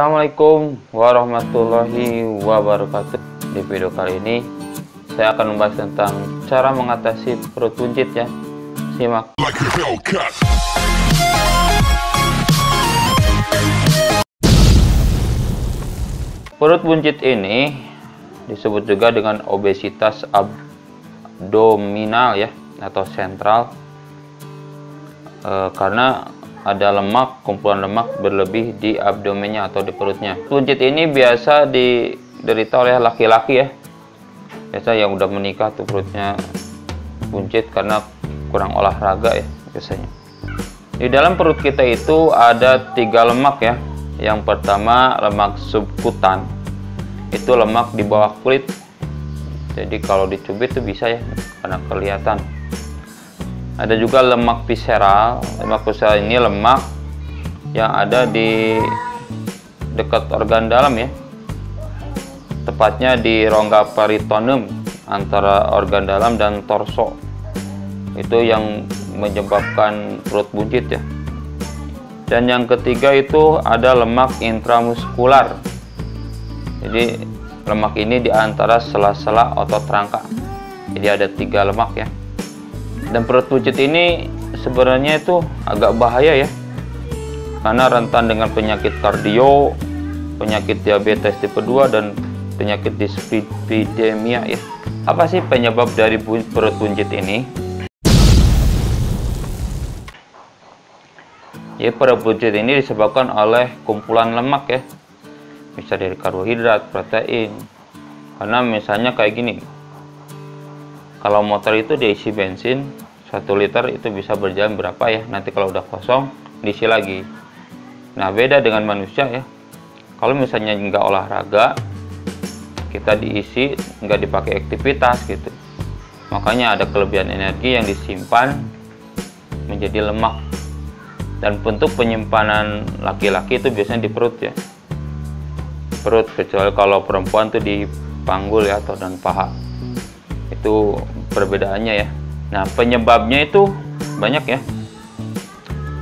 Assalamualaikum warahmatullahi wabarakatuh. Di video kali ini saya akan membahas tentang cara mengatasi perut buncit ya. Simak. Perut buncit ini disebut juga dengan obesitas abdominal ya, atau sentral, karena ada lemak, kumpulan lemak berlebih di abdomennya atau di perutnya. Buncit ini biasa diderita oleh laki-laki ya. Biasa yang udah menikah tuh perutnya buncit karena kurang olahraga ya biasanya. Di dalam perut kita itu ada 3 lemak ya. Yang pertama lemak subkutan. Itu lemak di bawah kulit. Jadi kalau dicubit tuh bisa ya, karena kelihatan. Ada juga lemak visceral. Lemak visceral ini lemak yang ada di dekat organ dalam ya, tepatnya di rongga peritoneum antara organ dalam dan torso. Itu yang menyebabkan perut buncit ya. Dan yang ketiga itu ada lemak intramuskular. Jadi lemak ini di antara sela-sela otot rangka. Jadi ada 3 lemak ya. Dan perut buncit ini sebenarnya itu agak bahaya ya, karena rentan dengan penyakit kardio, penyakit diabetes tipe 2, dan penyakit dislipidemia ya. Apa sih penyebab dari perut buncit ini? Ya, perut buncit ini disebabkan oleh kumpulan lemak ya. Bisa dari karbohidrat, protein. Karena misalnya kayak gini. Kalau motor itu diisi bensin 1 liter itu bisa berjalan berapa ya, nanti kalau udah kosong diisi lagi. Nah beda dengan manusia ya. Kalau misalnya nggak olahraga, kita diisi nggak dipakai aktivitas gitu, makanya ada kelebihan energi yang disimpan menjadi lemak. Dan bentuk penyimpanan laki-laki itu biasanya di perut ya, perut, kecuali kalau perempuan tuh di panggul ya, atau dan paha. Itu perbedaannya ya. Nah penyebabnya itu banyak ya.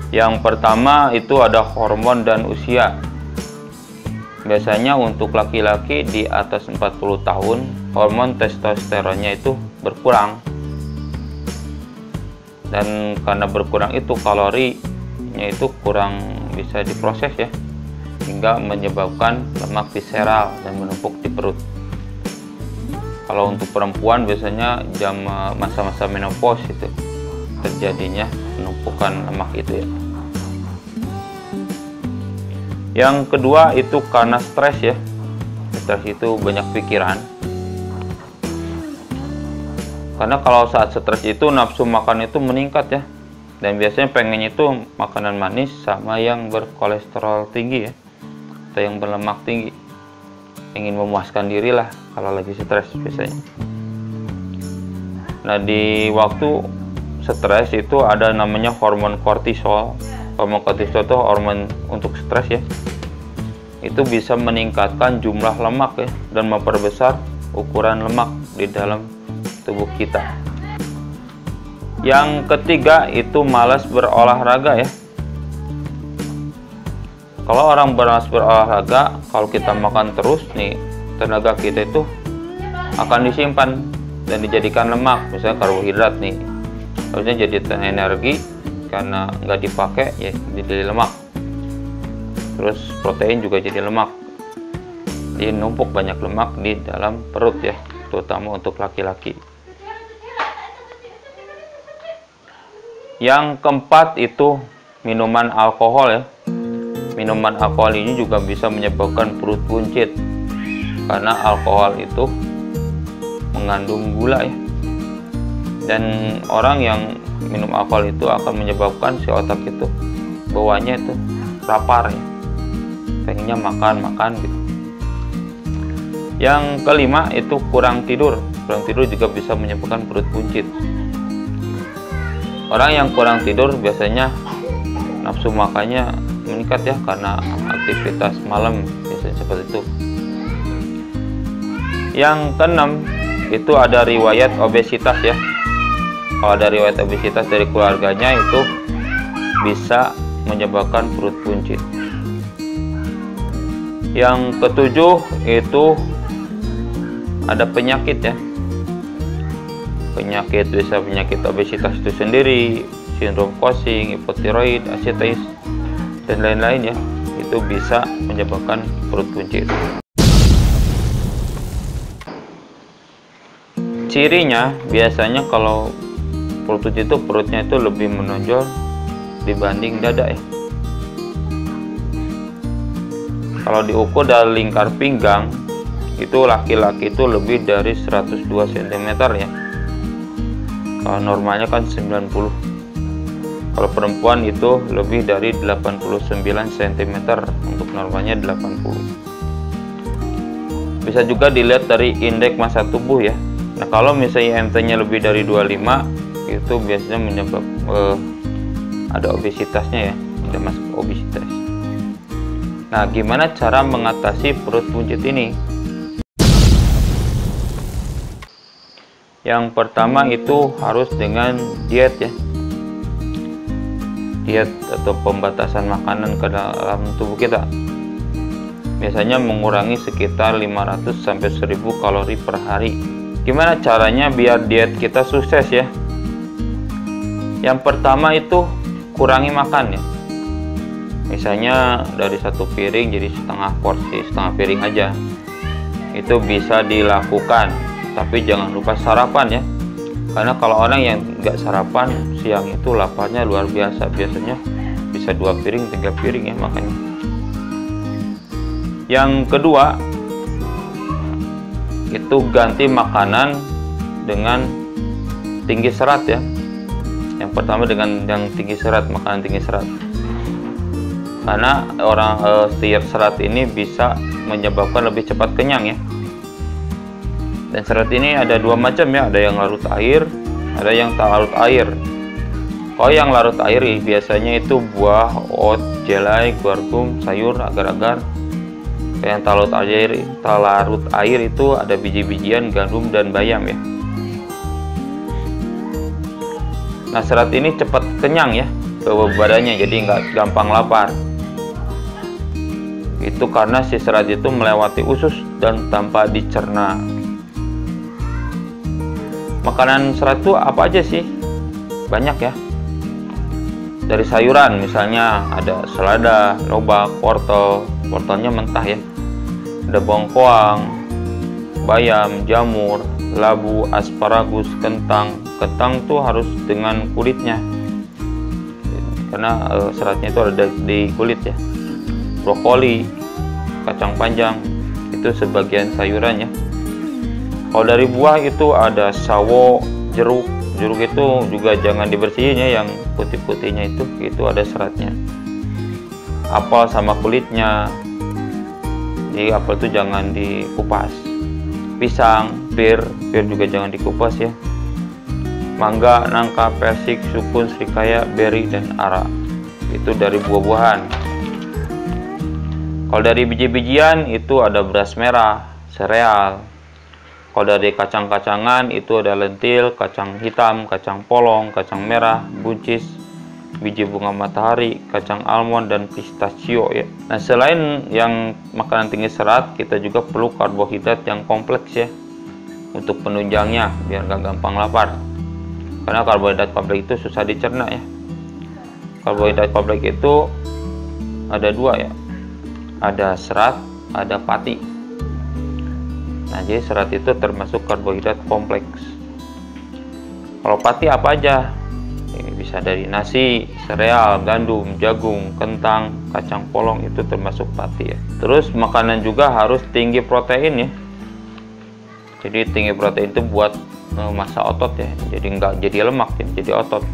Yang pertama itu ada hormon dan usia. Biasanya untuk laki-laki di atas 40 tahun hormon testosteronnya itu berkurang, dan karena berkurang itu kalorinya itu kurang bisa diproses ya, hingga menyebabkan lemak visceral dan menumpuk di perut. Kalau untuk perempuan biasanya masa-masa menopause itu terjadinya penumpukan lemak itu ya. Yang kedua itu karena stres ya. Stres itu banyak pikiran. Karena kalau saat stres itu nafsu makan itu meningkat ya. Dan biasanya pengen itu makanan manis sama yang berkolesterol tinggi ya, atau yang berlemak tinggi. Ingin memuaskan diri lah kalau lagi stres biasanya. Nah di waktu stres itu ada namanya hormon kortisol. Hormon kortisol itu hormon untuk stres ya. Itu bisa meningkatkan jumlah lemak ya, dan memperbesar ukuran lemak di dalam tubuh kita. Yang ketiga itu malas berolahraga ya. Kalau orang malas berolahraga, kalau kita makan terus nih, tenaga kita itu akan disimpan dan dijadikan lemak. Misalnya karbohidrat nih, harusnya jadi energi, karena nggak dipakai ya jadi lemak. Terus protein juga jadi lemak. Jadi numpuk banyak lemak di dalam perut ya, terutama untuk laki-laki. Yang keempat itu minuman alkohol ya. Minuman alkohol ini juga bisa menyebabkan perut buncit, karena alkohol itu mengandung gula ya. Dan orang yang minum alkohol itu akan menyebabkan si otak itu bawaannya itu lapar ya, pengennya makan gitu. Yang kelima itu kurang tidur. Kurang tidur juga bisa menyebabkan perut buncit. Orang yang kurang tidur biasanya nafsu makannya meningkat ya, karena aktivitas malam biasanya seperti itu. Yang keenam itu ada riwayat obesitas ya. Kalau ada riwayat obesitas dari keluarganya itu bisa menyebabkan perut buncit. Yang ketujuh itu ada penyakit ya. Penyakit bisa penyakit obesitas itu sendiri, sindrom Cushing, hipotiroid, ascites, dan lain-lain ya. Itu bisa menyebabkan perut buncit. Cirinya biasanya kalau perut buncit itu perutnya itu lebih menonjol dibanding dada ya. Kalau diukur dari lingkar pinggang itu laki-laki itu lebih dari 102 cm ya. Kalau normalnya kan 90. Kalau perempuan itu lebih dari 89 cm, untuk normalnya 80. Bisa juga dilihat dari indeks massa tubuh ya. Nah, kalau misalnya MT-nya lebih dari 25, itu biasanya menyebabkan ada obesitasnya ya, ada masuk obesitas. Nah, gimana cara mengatasi perut buncit ini? Yang pertama itu harus dengan diet ya. Diet atau pembatasan makanan ke dalam tubuh kita. Biasanya mengurangi sekitar 500 sampai 1000 kalori per hari. Gimana caranya biar diet kita sukses ya? Yang pertama itu kurangi makan ya. Misalnya dari satu piring jadi setengah porsi, setengah piring aja. Itu bisa dilakukan, tapi jangan lupa sarapan ya. Karena kalau orang yang nggak sarapan siang itu laparnya luar biasa, biasanya bisa 2 piring, 3 piring ya makannya. Yang kedua itu ganti makanan dengan tinggi serat ya. Yang pertama dengan yang tinggi serat, makanan tinggi serat. Karena serat ini bisa menyebabkan lebih cepat kenyang ya. Dan serat ini ada 2 macam ya, ada yang larut air, ada yang tak larut air. Kalau yang larut air biasanya itu buah, oat, jelai, guargum, sayur, agar-agar. Yang tak larut air itu ada biji-bijian, gandum, dan bayam ya. Nah, serat ini cepat kenyang ya ke badannya, jadi nggak gampang lapar. Itu karena si serat itu melewati usus dan tanpa dicerna. Makanan serat itu apa aja sih? Banyak ya. Dari sayuran misalnya ada selada, lobak, wortel. Wortelnya mentah ya. Ada bengkoang, bayam, jamur, labu, asparagus, kentang. Kentang tuh harus dengan kulitnya. Karena seratnya itu ada di kulit ya. Brokoli, kacang panjang, itu sebagian sayuran ya. Kalau dari buah itu ada sawo, jeruk. Jeruk itu juga jangan dibersihin ya, yang putih-putihnya itu ada seratnya. Apel sama kulitnya. Jadi apel itu jangan dikupas. Pisang, pir juga jangan dikupas ya. Mangga, nangka, persik, sukun, srikaya, beri, dan ara. Itu dari buah-buahan. Kalau dari biji-bijian itu ada beras merah, sereal. Kalau dari kacang-kacangan itu ada lentil, kacang hitam, kacang polong, kacang merah, buncis, biji bunga matahari, kacang almond, dan pistachio ya. Nah, selain yang makanan tinggi serat, kita juga perlu karbohidrat yang kompleks ya, untuk penunjangnya biar gak gampang lapar. Karena karbohidrat kompleks itu susah dicerna ya. Karbohidrat kompleks itu ada 2 ya, ada serat, ada pati. Nah, jadi serat itu termasuk karbohidrat kompleks. Kalau pati apa aja? Ini bisa dari nasi, sereal, gandum, jagung, kentang, kacang polong, itu termasuk pati ya. Terus makanan juga harus tinggi protein ya. Jadi tinggi protein itu buat masa otot ya. Jadi nggak jadi lemak ya, jadi otot.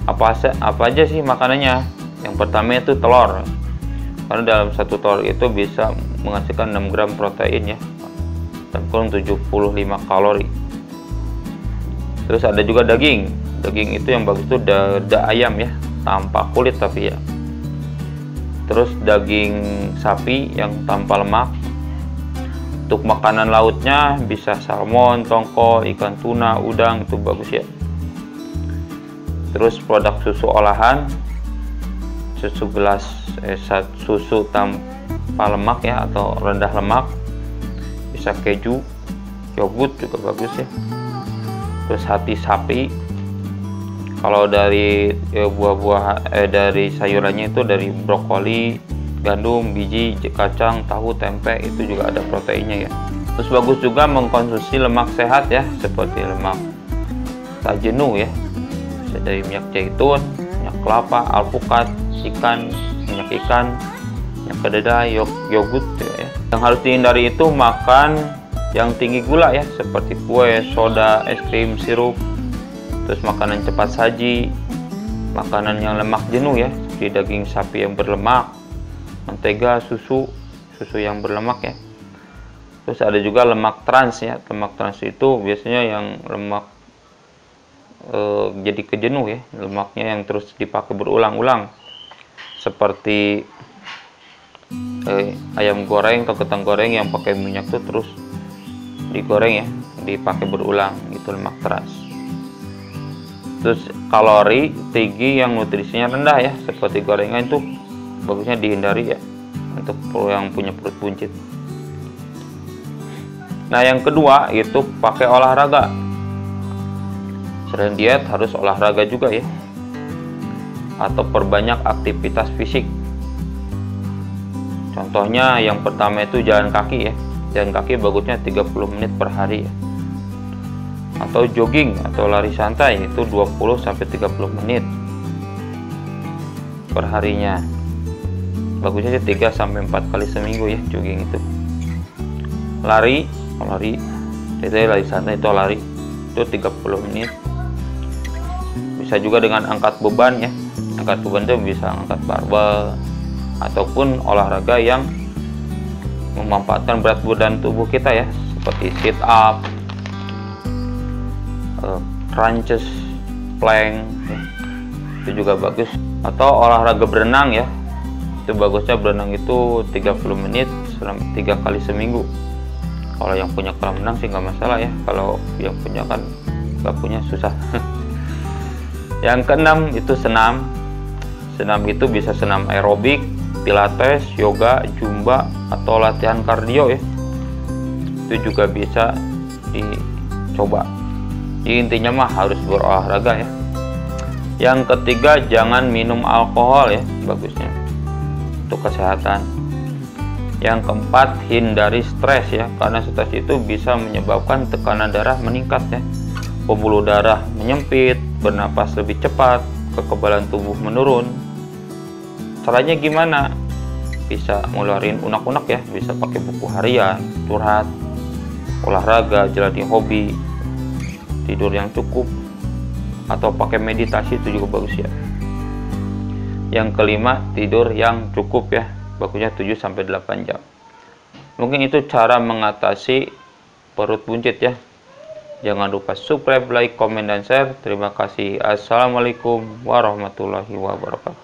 Apa aja sih makanannya? Yang pertama itu telur. Karena dalam satu telur itu bisa menghasilkan 6 gram protein ya. Dan kurang 75 kalori. Terus ada juga daging. Daging itu yang bagus itu dada ayam ya, tanpa kulit tapi ya. Terus daging sapi yang tanpa lemak. Untuk makanan lautnya bisa salmon, tongkol, ikan tuna, udang, itu bagus ya. Terus produk susu olahan, susu gelas, susu tanpa lemak ya, atau rendah lemak. Bisa keju, yogurt juga bagus ya. Terus hati sapi. Kalau dari buah-buah dari sayurannya itu dari brokoli, gandum, biji, kacang, tahu, tempe, itu juga ada proteinnya ya. Terus bagus juga mengkonsumsi lemak sehat ya, seperti lemak tak jenuh ya. Bisa dari minyak zaitun, minyak kelapa, alpukat, minyak ikan, minyak kedelai, yogurt ya. Yang harus dihindari itu makan yang tinggi gula ya, seperti kue, soda, es krim, sirup. Terus makanan cepat saji, makanan yang lemak jenuh ya, seperti daging sapi yang berlemak, mentega, susu yang berlemak ya. Terus ada juga lemak trans ya. Lemak trans itu biasanya yang lemak jadi kejenuh ya, lemaknya yang terus dipakai berulang-ulang, seperti ayam goreng atau kentang goreng yang pakai minyak tuh terus digoreng ya, dipakai berulang, itu lemak trans. Terus kalori tinggi yang nutrisinya rendah ya, seperti gorengan itu bagusnya dihindari ya, untuk yang punya perut buncit. Nah, yang kedua itu pakai olahraga. Selain diet harus olahraga juga ya, atau perbanyak aktivitas fisik. Contohnya yang pertama itu jalan kaki ya. Jalan kaki bagusnya 30 menit per hari ya. Atau jogging atau lari santai itu 20-30 menit per harinya. Bagusnya 3-4 kali seminggu ya jogging itu. Lari itu lari santai itu lari itu 30 menit. Bisa juga dengan angkat beban ya. Angkat beban itu bisa angkat barbel ataupun olahraga yang memanfaatkan berat badan tubuh kita ya, seperti sit up, crunches, plank ya. Itu juga bagus. Atau olahraga berenang ya, itu bagusnya berenang itu 30 menit selama 3 kali seminggu. Kalau yang punya kolam renang sih nggak masalah ya, kalau yang punya kan nggak punya susah. Yang keenam itu senam itu bisa senam aerobik, pilates, yoga, zumba, atau latihan kardio ya. Itu juga bisa dicoba. Jadi intinya mah harus berolahraga ya. Yang ketiga, jangan minum alkohol ya, bagusnya untuk kesehatan. Yang keempat, hindari stres ya, karena stres itu bisa menyebabkan tekanan darah meningkat ya, pembuluh darah menyempit, bernapas lebih cepat, kekebalan tubuh menurun. Caranya gimana? Bisa ngeluarin unek-unek ya, bisa pakai buku harian, curhat, olahraga, jalani hobi, tidur yang cukup, atau pakai meditasi itu juga bagus ya. Yang kelima, tidur yang cukup ya, bagusnya 7-8 jam. Mungkin itu cara mengatasi perut buncit ya. Jangan lupa subscribe, like, komen, dan share. Terima kasih. Assalamualaikum warahmatullahi wabarakatuh.